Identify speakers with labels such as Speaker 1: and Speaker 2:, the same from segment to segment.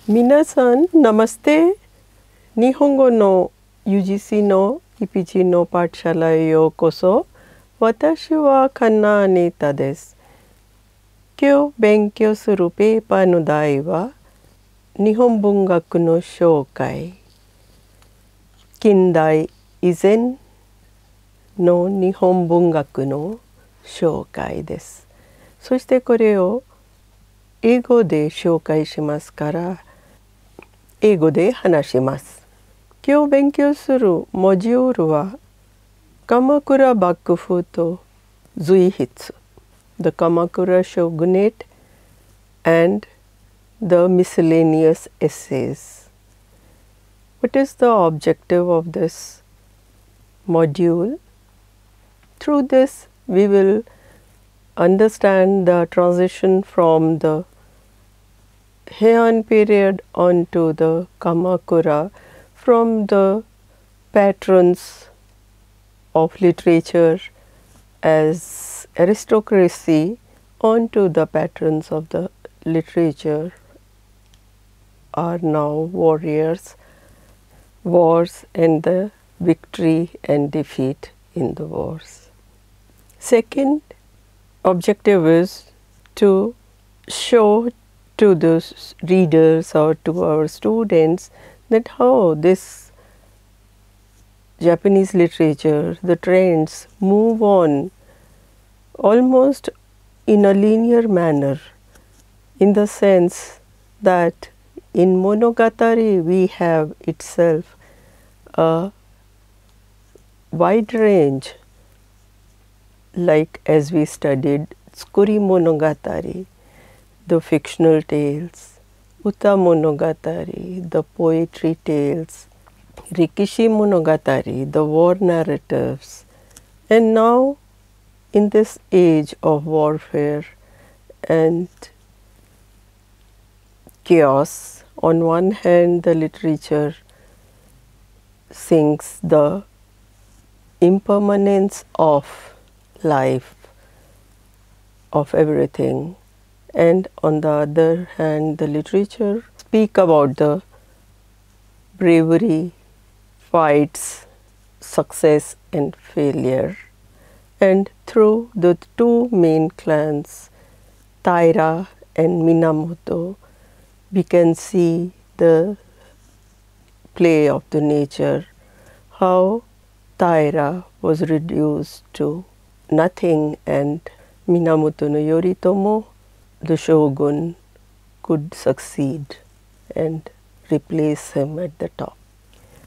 Speaker 1: Minasan, namaste. Nihongo no UGC no IPG no Patshalaへようこそ。私はカナアネタです。今日勉強するペーパーの題は日本文学の紹介。近代以前の日本文学の紹介です。そしてこれを英語で紹介しますから英語で話します。今日勉強するモジュールは鎌倉幕府と随筆 The Kamakura Shogunate and the miscellaneous essays. What is the objective of this module? Through this we will understand the transition from the Heian period onto the Kamakura, from the patrons of literature as aristocracy onto the patrons of the literature are now warriors, wars and the victory and defeat in the wars. Second objective is to show to the readers or to our students that how this Japanese literature, the trends move on almost in a linear manner, in the sense that in Monogatari we have itself a wide range, like as we studied Tsukuri Monogatari, the fictional tales, Uta Monogatari, the poetry tales, Rikishi Monogatari, the war narratives, and now in this age of warfare and chaos, on one hand the literature sings the impermanence of life, of everything, and on the other hand the literature speak about the bravery, fights, success and failure. And through the two main clans, Taira and Minamoto, we can see the play of the nature, how Taira was reduced to nothing and Minamoto no Yoritomo, the shogun, could succeed and replace him at the top.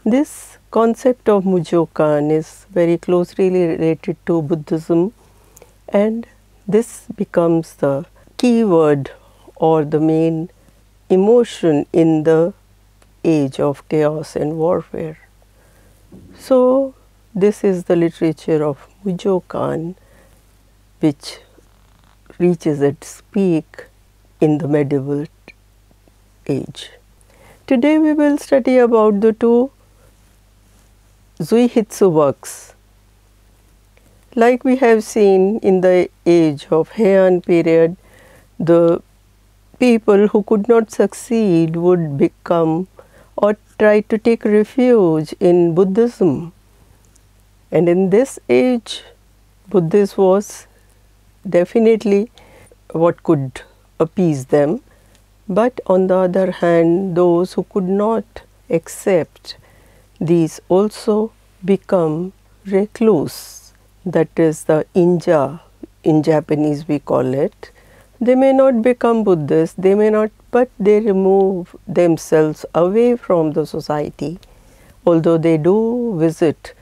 Speaker 1: This concept of Mujokan is very closely related to Buddhism, and this becomes the key word or the main emotion in the age of chaos and warfare. So this is the literature of Mujokan, which reaches its peak in the medieval age. Today we will study about the two Zuihitsu works. Like we have seen in the age of Heian period, the people who could not succeed would become or try to take refuge in Buddhism. And in this age, Buddhism was definitely what could appease them. But on the other hand, those who could not accept these also become recluse. That is the inja, in Japanese we call it. They may not become Buddhists, they may not, but they remove themselves away from the society, although they do visit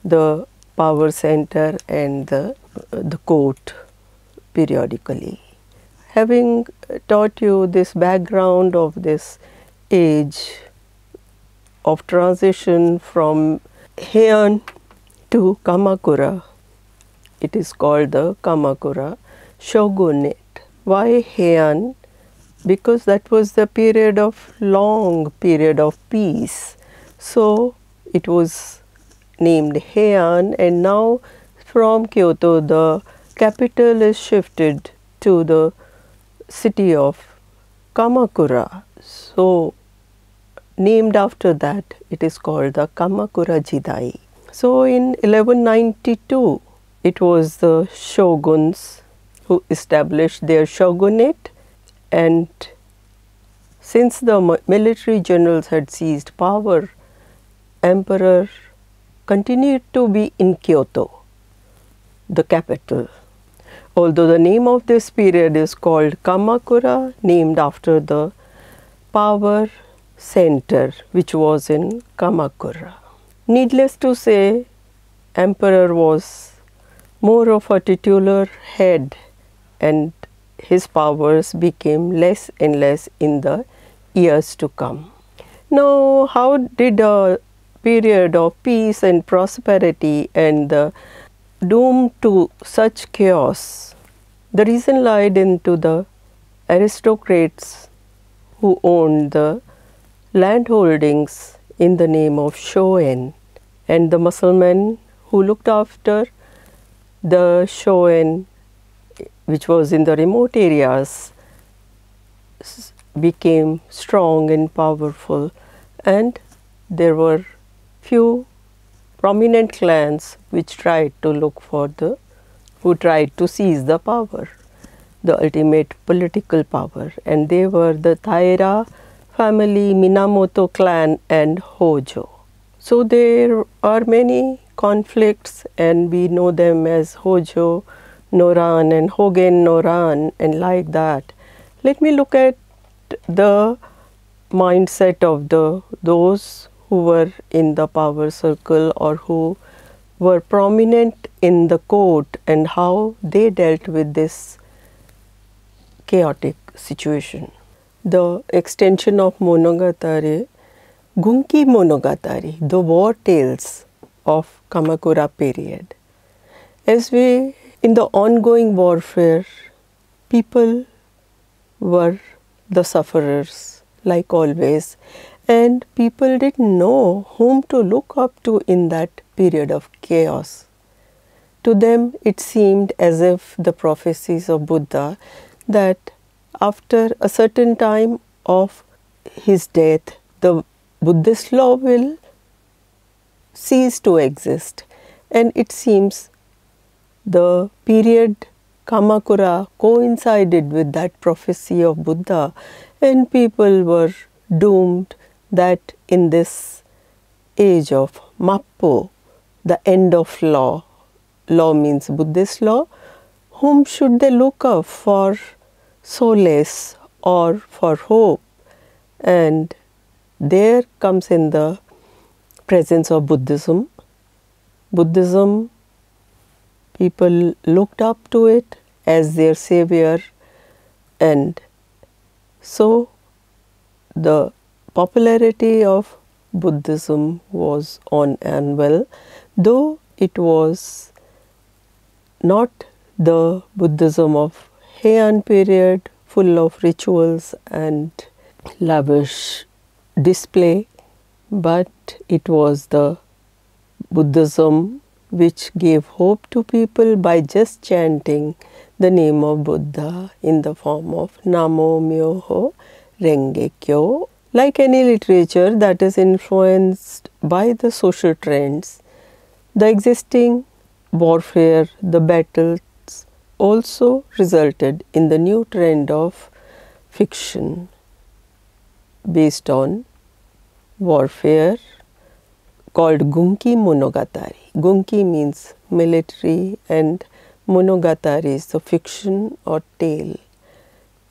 Speaker 1: the power center and the court periodically. Having taught you this background of this age of transition from Heian to Kamakura, it is called the Kamakura Shogunate. Why Heian? Because that was the period of long period of peace. So it was named Heian, and now from Kyoto the capital is shifted to the city of Kamakura. So named after that, it is called the Kamakura Jidai. So in 1192, it was the shoguns who established their shogunate, and since the military generals had seized power, emperor continued to be in Kyoto, the capital. Although the name of this period is called Kamakura, named after the power center which was in Kamakura. Needless to say, emperor was more of a titular head, and his powers became less and less in the years to come. Now, how did a period of peace and prosperity and the doom to such chaos? The reason lied into the aristocrats who owned the landholdings in the name of Shoen, and the Musselmen who looked after the Shoen, which was in the remote areas, became strong and powerful, and there were few prominent clans which tried to seize the power, the ultimate political power, and they were the Taira family, Minamoto clan, and Hojo. So there are many conflicts, and we know them as Hojo Noran and Hogen Noran, and like that. Let me look at the mindset of those who were in the power circle or who were prominent in the court, and how they dealt with this chaotic situation. The extension of Monogatari, Gunkimonogatari, the war tales of Kamakura period. In the ongoing warfare, people were the sufferers, like always, and people didn't know whom to look up to in that period of chaos. To them, it seemed as if the prophecies of Buddha that after a certain time of his death, the Buddhist law will cease to exist. And it seems the period Kamakura coincided with that prophecy of Buddha, and people were doomed that in this age of Mappo, the end of law, law means Buddhist law, whom should they look up for solace or for hope? And there comes in the presence of Buddhism. Buddhism, people looked up to it as their savior, and so the popularity of Buddhism was on anvil, though it was not the Buddhism of Heian period, full of rituals and lavish display, but it was the Buddhism which gave hope to people by just chanting the name of Buddha in the form of Namo Myoho Renge Kyo. Like any literature that is influenced by the social trends, the existing warfare, the battles also resulted in the new trend of fiction based on warfare called Gunkimonogatari. Gunki means military and Monogatari is the fiction or tale.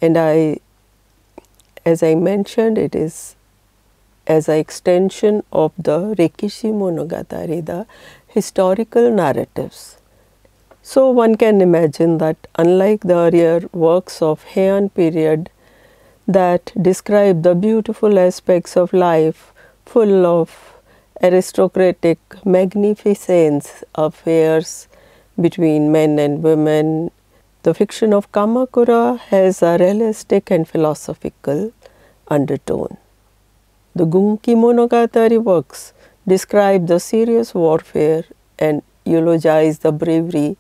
Speaker 1: And as I mentioned, it is as an extension of the Reikishi Monogatari, the historical narratives. So one can imagine that unlike the earlier works of Heian period that describe the beautiful aspects of life, full of aristocratic magnificence, affairs between men and women, the fiction of Kamakura has a realistic and philosophical undertone. The Gunkimonogatari works describe the serious warfare and eulogize the bravery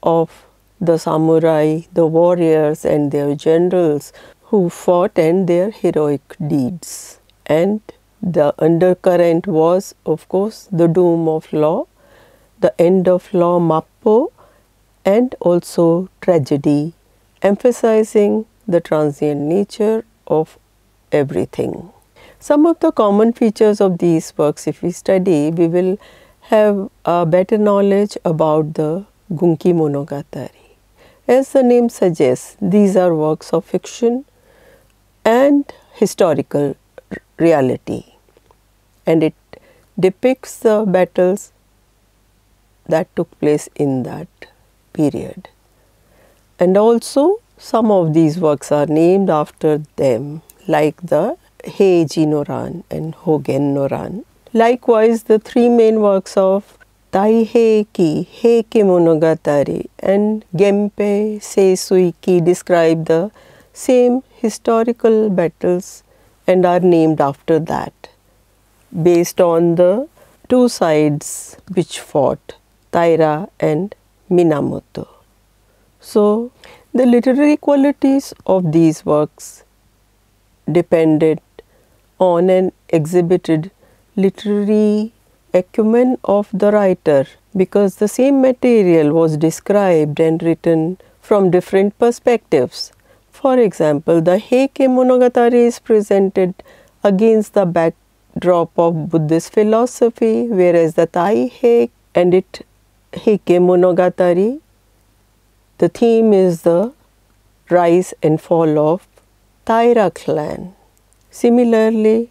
Speaker 1: of the samurai, the warriors and their generals who fought and their heroic deeds. And The undercurrent was, of course, the doom of law, the end of law Mappo, and also tragedy, emphasizing the transient nature of everything. Some of the common features of these works, if we study, we will have a better knowledge about the Gunkimonogatari. As the name suggests, these are works of fiction and historical reality, and it depicts the battles that took place in that period. And also some of these works are named after them, like the Heiji no Ran and Hogen no Ran. Likewise, the three main works of Taiheki, Heike Monogatari and Genpei Seisuiki describe the same historical battles and are named after that, based on the two sides which fought, Taira and Minamoto. So, the literary qualities of these works depended on and exhibited literary acumen of the writer, because the same material was described and written from different perspectives. For example, the Heike Monogatari is presented against the backdrop of Buddhist philosophy, whereas the Taiheki and Heike Monogatari, the theme is the rise and fall of Taira clan. Similarly,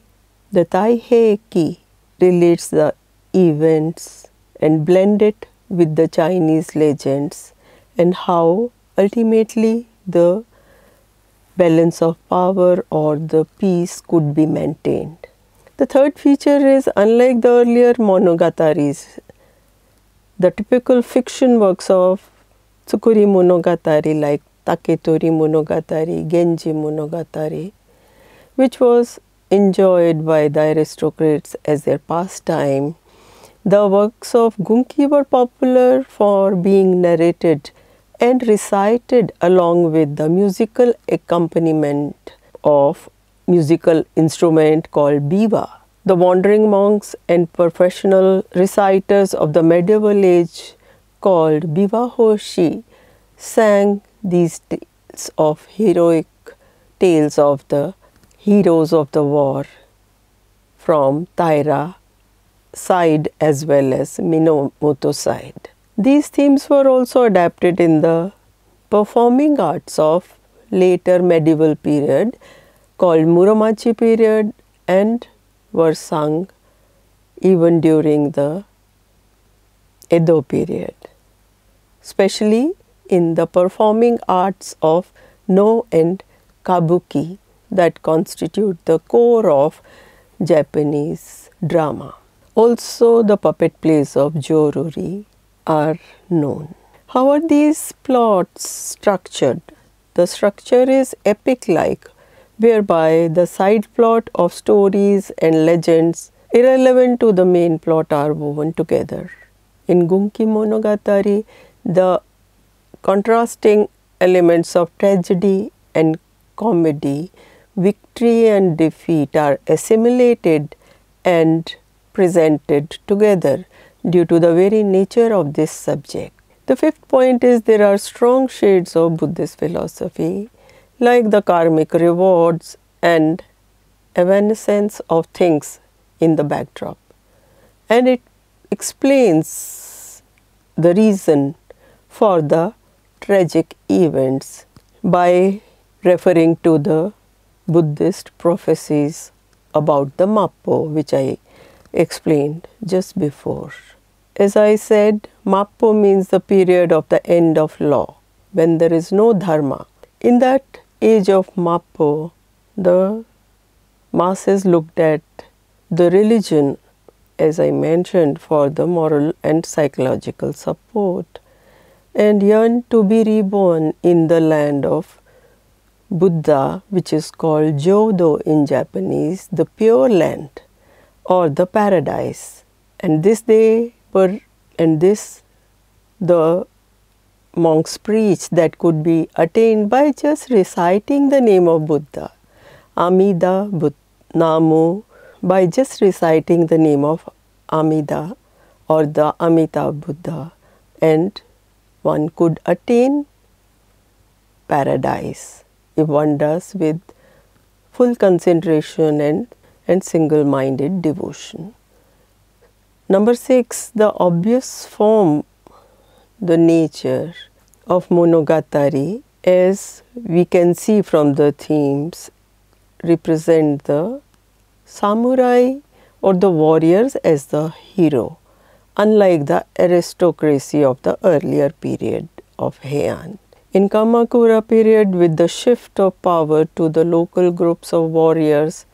Speaker 1: the Taiheki relates the events and blend it with the Chinese legends and how ultimately the balance of power or the peace could be maintained. The third feature is, unlike the earlier Monogataris, the typical fiction works of Tsukuri Monogatari like Taketori Monogatari, Genji Monogatari, which was enjoyed by the aristocrats as their pastime. The works of Gunki were popular for being narrated and recited along with the musical accompaniment of musical instrument called biwa. The wandering monks and professional reciters of the medieval age called biwa-hoshi sang these tales of heroic tales of the heroes of the war from Taira side as well as Minamoto side. These themes were also adapted in the performing arts of later medieval period called Muromachi period and were sung even during the Edo period, especially in the performing arts of No and Kabuki that constitute the core of Japanese drama. Also, the puppet plays of Joruri are known. How are these plots structured? The structure is epic-like, whereby the side plot of stories and legends irrelevant to the main plot are woven together. In Gunkimonogatari, the contrasting elements of tragedy and comedy, victory and defeat are assimilated and presented together due to the very nature of this subject. The fifth point is, there are strong shades of Buddhist philosophy, like the karmic rewards and evanescence of things in the backdrop, and it explains the reason for the tragic events by referring to the Buddhist prophecies about the Mappo, which I explained just before. As I said, Mappo means the period of the end of law, when there is no dharma. In that age of Mappo, the masses looked at the religion, as I mentioned, for the moral and psychological support, and yearned to be reborn in the land of Buddha, which is called Jodo in Japanese, the pure land or the paradise. And this they were, and this the monks preached that could be attained by just reciting the name of Buddha. Amida Namu by just reciting the name of Amida or the Amita Buddha, and one could attain paradise if one does with full concentration and single-minded devotion. Number 6, the obvious form, the nature of Monogatari, as we can see from the themes, represent the samurai or the warriors as the hero, unlike the aristocracy of the earlier period of Heian. In Kamakura period, with the shift of power to the local groups of warriors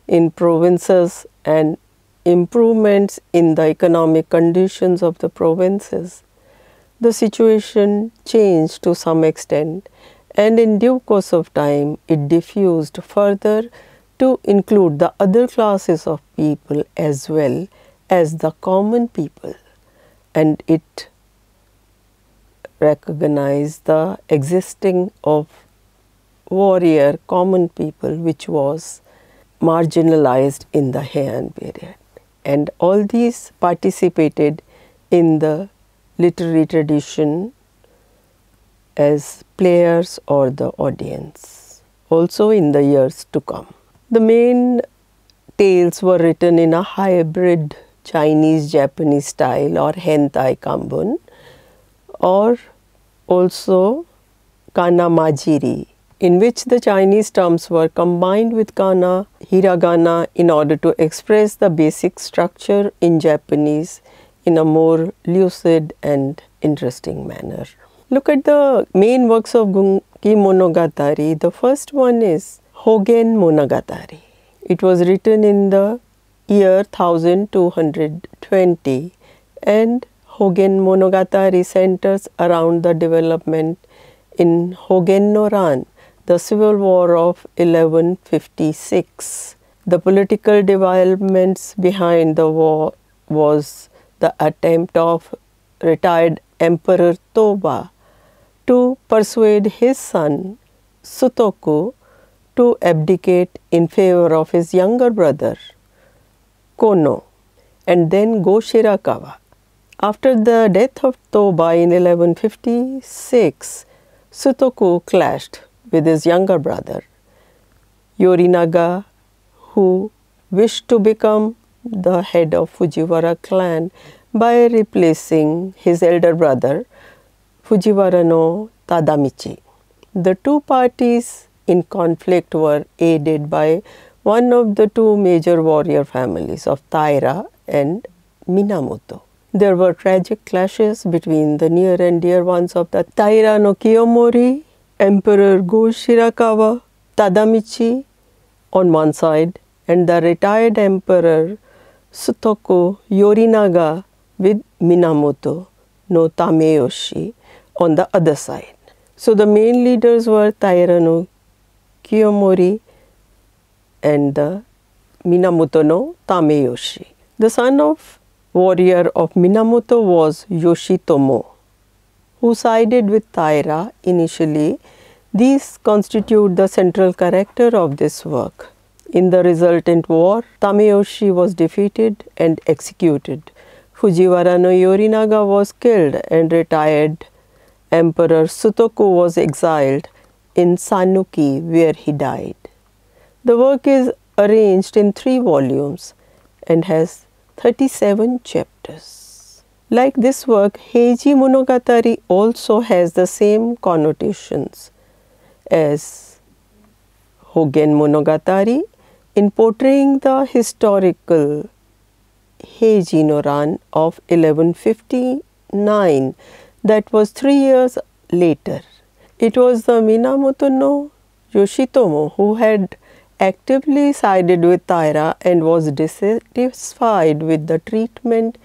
Speaker 1: in provinces and improvements in the economic conditions of the provinces, the situation changed to some extent, and in due course of time it diffused further to include the other classes of people as well as the common people, and it recognized the existing of warrior common people which was marginalized in the Heian period, and all these participated in the literary tradition as players or the audience also in the years to come. The main tales were written in a hybrid Chinese-Japanese style or hentai kanbun, or also kana majiri, in which the Chinese terms were combined with kana, hiragana in order to express the basic structure in Japanese in a more lucid and interesting manner. Look at the main works of Gunkimonogatari. The first one is Hogen Monogatari. It was written in the year 1220, and Hogen Monogatari centers around the development in Hogen no Ran, the civil war of 1156. The political developments behind the war was the attempt of retired Emperor Toba to persuade his son Sutoku to abdicate in favor of his younger brother Kono, and then go Shirakawa. After the death of Toba in 1156, Sutoku clashed with his younger brother Yorinaga, who wished to become the head of Fujiwara clan by replacing his elder brother Fujiwara no Tadamichi. The two parties in conflict were aided by one of the two major warrior families of Taira and Minamoto. There were tragic clashes between the near and dear ones of the Taira no Kiyomori, Emperor Go Shirakawa Tadamichi on one side, and the retired Emperor Sutoku Yorinaga with Minamoto no Tameyoshi on the other side. So the main leaders were Taira no Kiyomori and the Minamoto no Tameyoshi. The son of warrior of Minamoto was Yoshitomo, who sided with Taira initially. These constitute the central character of this work. In the resultant war, Tameyoshi was defeated and executed. Fujiwara no Yorinaga was killed, and retired Emperor Sutoku was exiled in Sanuki, where he died. The work is arranged in 3 volumes and has 37 chapters. Like this work, Heiji Monogatari also has the same connotations as Hogen Monogatari in portraying the historical Heiji no Ran of 1159 that was 3 years later. It was the Minamoto no Yoshitomo who had actively sided with Taira and was dissatisfied with the treatment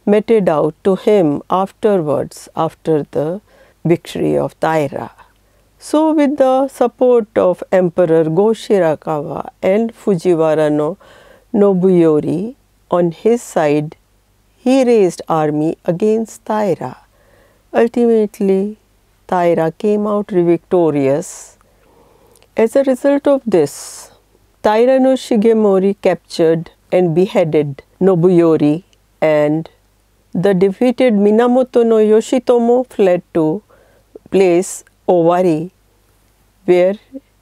Speaker 1: meted out to him afterwards after the victory of Taira. So with the support of Emperor Go Shirakawa and Fujiwara no Nobuyori on his side, he raised army against Taira. Ultimately, Taira came out victorious. As a result of this, Taira no Shigemori captured and beheaded Nobuyori, and the defeated Minamoto no Yoshitomo fled to place Owari, where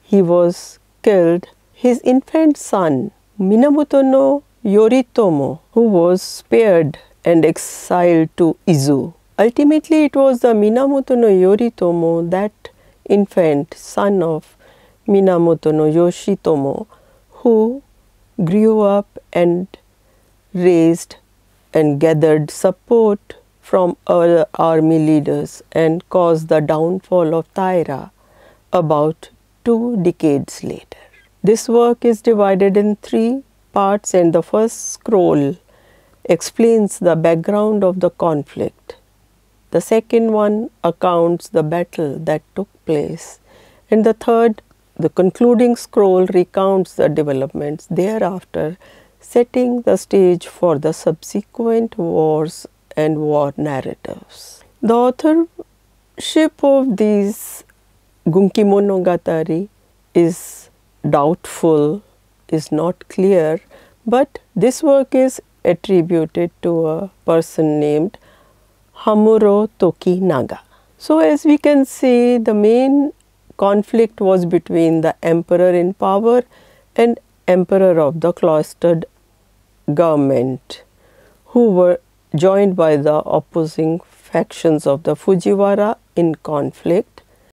Speaker 1: he was killed. His infant son Minamoto no Yoritomo, who was spared and exiled to Izu. Ultimately, it was the Minamoto no Yoritomo, that infant son of Minamoto no Yoshitomo, who grew up and raised and gathered support from other army leaders and caused the downfall of Taira about 2 decades later. This work is divided in 3 parts, and the first scroll explains the background of the conflict. The second one accounts the battle that took place, and the third, the concluding scroll, recounts the developments thereafter, setting the stage for the subsequent wars and war narratives. The authorship of these Gunkimonogatari is doubtful, is not clear, but this work is attributed to a person named Hamuro Tokinaga. So as we can see, the main conflict was between the emperor in power and emperor of the cloistered government, who were joined by the opposing factions of the Fujiwara in conflict.